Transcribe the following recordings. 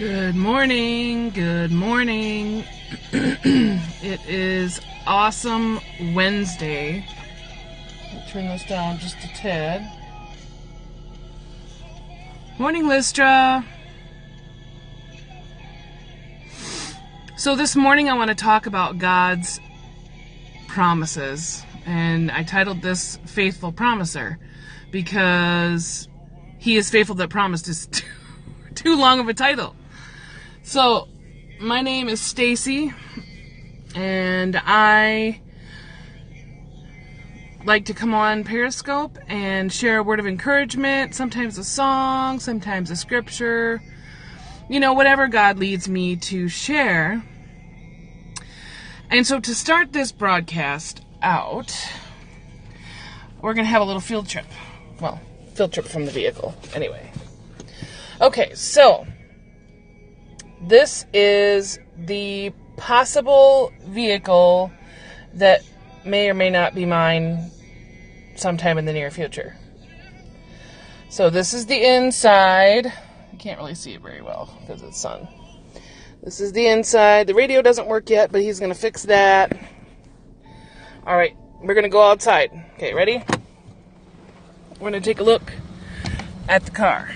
Good morning, good morning. It is Awesome Wednesday. I'll turn this down just a tad. Morning, Lystra. So this morning I want to talk about God's promises, and I titled this Faithful Promiser because He is faithful that promised is too long of a title. So, my name is Stacy, and I like to come on Periscope and share a word of encouragement, sometimes a song, sometimes a scripture, whatever God leads me to share. And so to start this broadcast out, we're going to have a little field trip. Well, field trip from the vehicle, anyway. Okay, so this is the possible vehicle that may or may not be mine sometime in the near future. So this is the inside. I can't really see it very well because it's sun. This is the inside. The radio doesn't work yet, but he's going to fix that. All right, we're going to go outside. Okay, ready? We're going to take a look at the car.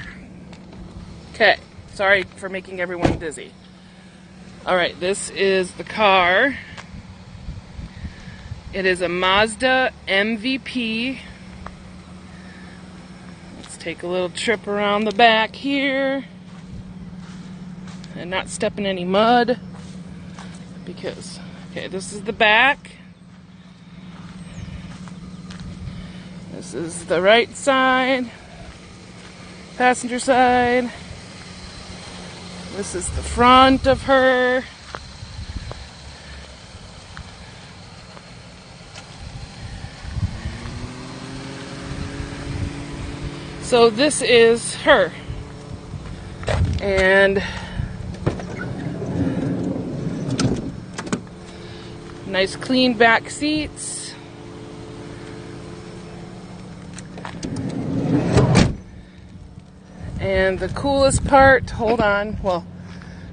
Okay, sorry for making everyone dizzy. All right, this is the car. It is a Mazda MVP. Let's take a little trip around the back here and not step in any mud because, okay, this is the back. This is the right side, passenger side. This is the front of her. So this is her. And nice clean back seats. And the coolest part, hold on, well,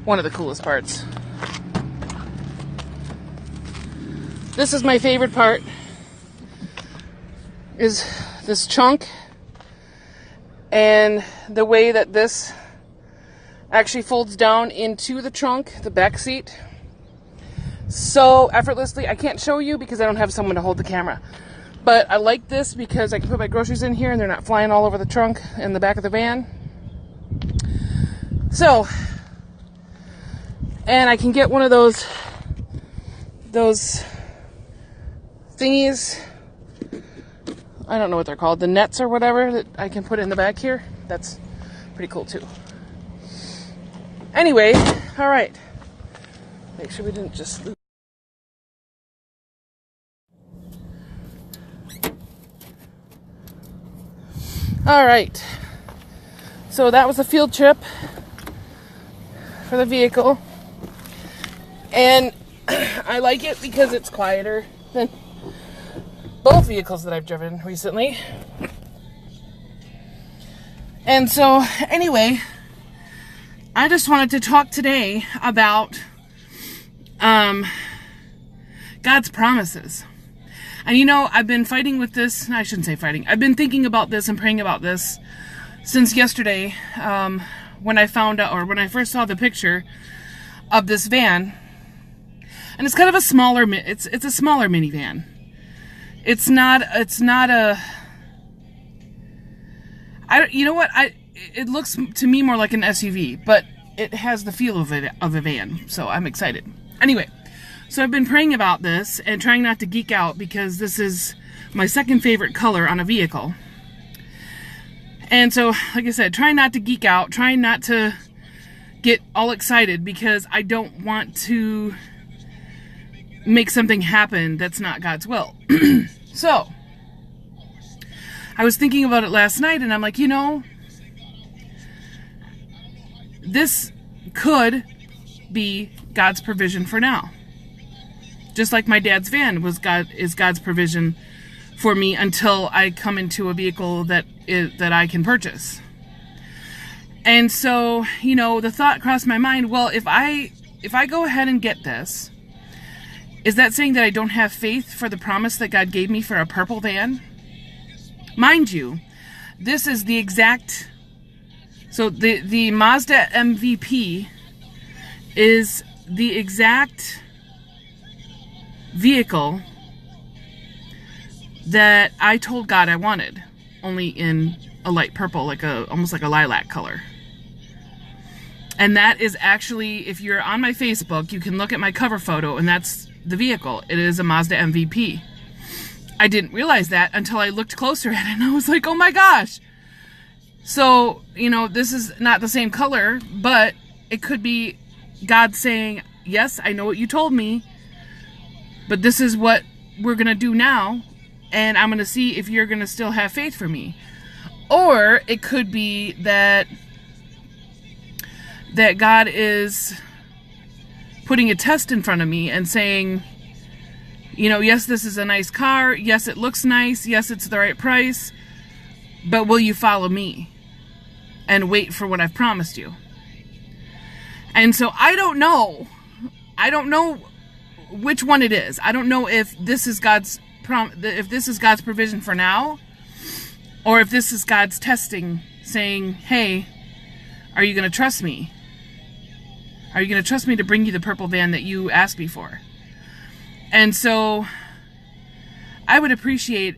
one of the coolest parts. This is my favorite part, is this trunk and the way that this actually folds down into the trunk, the back seat, so effortlessly. I can't show you because I don't have someone to hold the camera. But I like this because I can put my groceries in here and they're not flying all over the trunk and the back of the van. So, and I can get one of those thingies, I don't know what they're called, the nets or whatever, that I can put in the back here. That's pretty cool too. Anyway, all right. Make sure we didn't just lose. All right. So that was a field trip for the vehicle. And I like it because it's quieter than both vehicles that I've driven recently. And so, anyway, I just wanted to talk today about God's promises. And I've been fighting with this. I shouldn't say fighting. I've been thinking about this and praying about this since yesterday, when I found out, or when I first saw the picture of this van. And it's kind of a smaller, it's a smaller minivan. It's not a, it looks to me more like an SUV, but it has the feel of a van, so I'm excited. Anyway, so I've been praying about this and trying not to geek out because this is my second favorite color on a vehicle. And so, like I said, trying not to geek out, trying not to get all excited because I don't want to make something happen that's not God's will. So, I was thinking about it last night and I'm like, this could be God's provision for now. Just like my dad's van is God's provision for me until I come into a vehicle that I can purchase. And so, the thought crossed my mind, well, if I go ahead and get this, is that saying that I don't have faith for the promise that God gave me for a purple van? Mind you, this is the exact... So the Mazda MVP is the exact vehicle that I told God I wanted, only in a light purple, almost like a lilac color. And that is actually, if you're on my Facebook, you can look at my cover photo, and that's the vehicle. It is a Mazda MVP. I didn't realize that until I looked closer at it, and I was like, oh my gosh. So, this is not the same color, but it could be God saying, yes, I know what you told me, but this is what we're going to do now, and I'm going to see if you're going to still have faith for me. Or it could be that God is putting a test in front of me and saying, yes, this is a nice car. Yes, it looks nice. Yes, it's the right price. But will you follow me and wait for what I've promised you? And so I don't know. I don't know which one it is. I don't know if this is God's provision for now, or if this is God's testing, saying, hey, are you going to trust me? Are you going to trust me to bring you the purple van that you asked me for? And so I would appreciate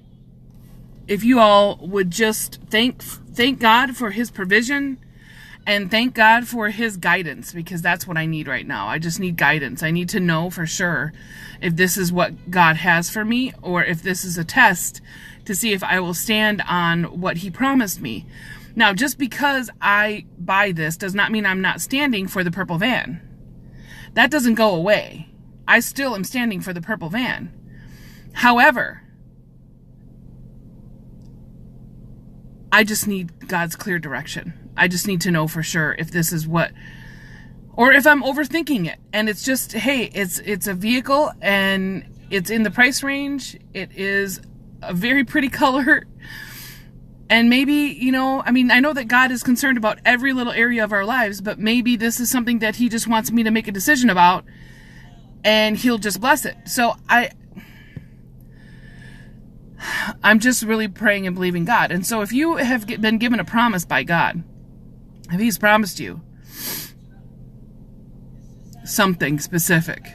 if you all would just thank God for his provision and thank God for his guidance, because that's what I need right now. I just need guidance. I need to know for sure if this is what God has for me, or if this is a test to see if I will stand on what he promised me. Now, just because I buy this does not mean I'm not standing for the purple van. That doesn't go away. I still am standing for the purple van. However, I just need God's clear direction. I just need to know for sure if this is what, or if I'm overthinking it. And it's just, hey, it's a vehicle and it's in the price range. It is a very pretty color. And maybe, I know that God is concerned about every little area of our lives, but maybe this is something that he just wants me to make a decision about, and he'll just bless it. So I'm just really praying and believing God. And so if you have been given a promise by God, if he's promised you something specific,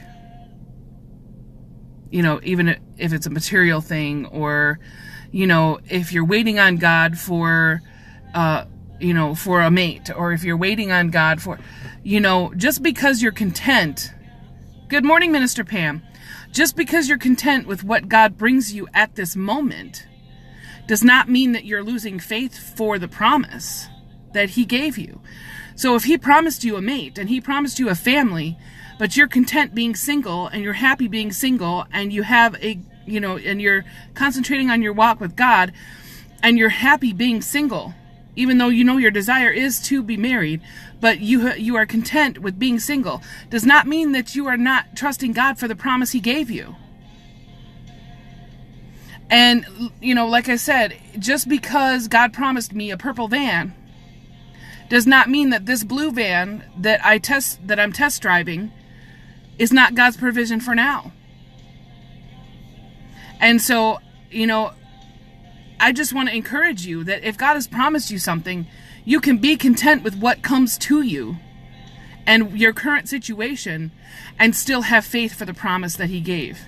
even if it's a material thing, or if you're waiting on God for for a mate, or if you're waiting on God for, just because you're content. Good morning, Minister Pam. Just because you're content with what God brings you at this moment does not mean that you're losing faith for the promise that he gave you. So if he promised you a mate and he promised you a family, but you're content being single and you're happy being single, and you have and you're concentrating on your walk with God, and you're happy being single, even though your desire is to be married, but you are content with being single, does not mean that you are not trusting God for the promise he gave you. And, like I said, just because God promised me a purple van does not mean that this blue van that I'm test driving is not God's provision for now. And so, I just want to encourage you that if God has promised you something, you can be content with what comes to you and your current situation, and still have faith for the promise that he gave.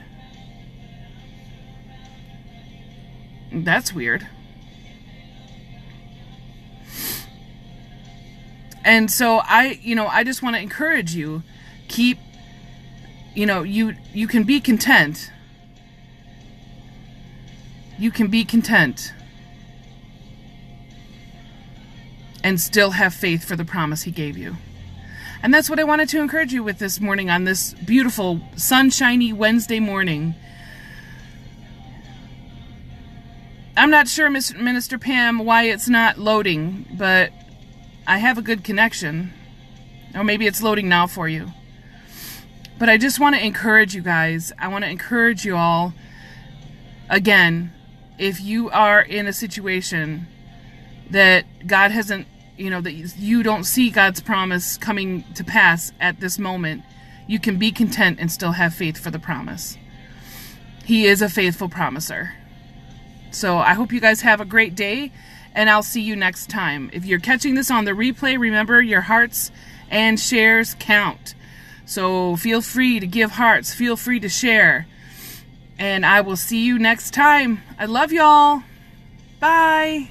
That's weird. And so I just want to encourage you, keep, you can be content. You can be content and still have faith for the promise he gave you. And that's what I wanted to encourage you with this morning, on this beautiful, sunshiny Wednesday morning. I'm not sure, Minister Pam, why it's not loading, but I have a good connection. Or maybe it's loading now for you. But I just want to encourage you guys. I want to encourage you all. Again, if you are in a situation that God hasn't that you don't see God's promise coming to pass at this moment, you can be content and still have faith for the promise. He is a faithful promiser. So I hope you guys have a great day, and I'll see you next time. If you're catching this on the replay, remember your hearts and shares count. So feel free to give hearts, feel free to share, and I will see you next time. I love y'all. Bye.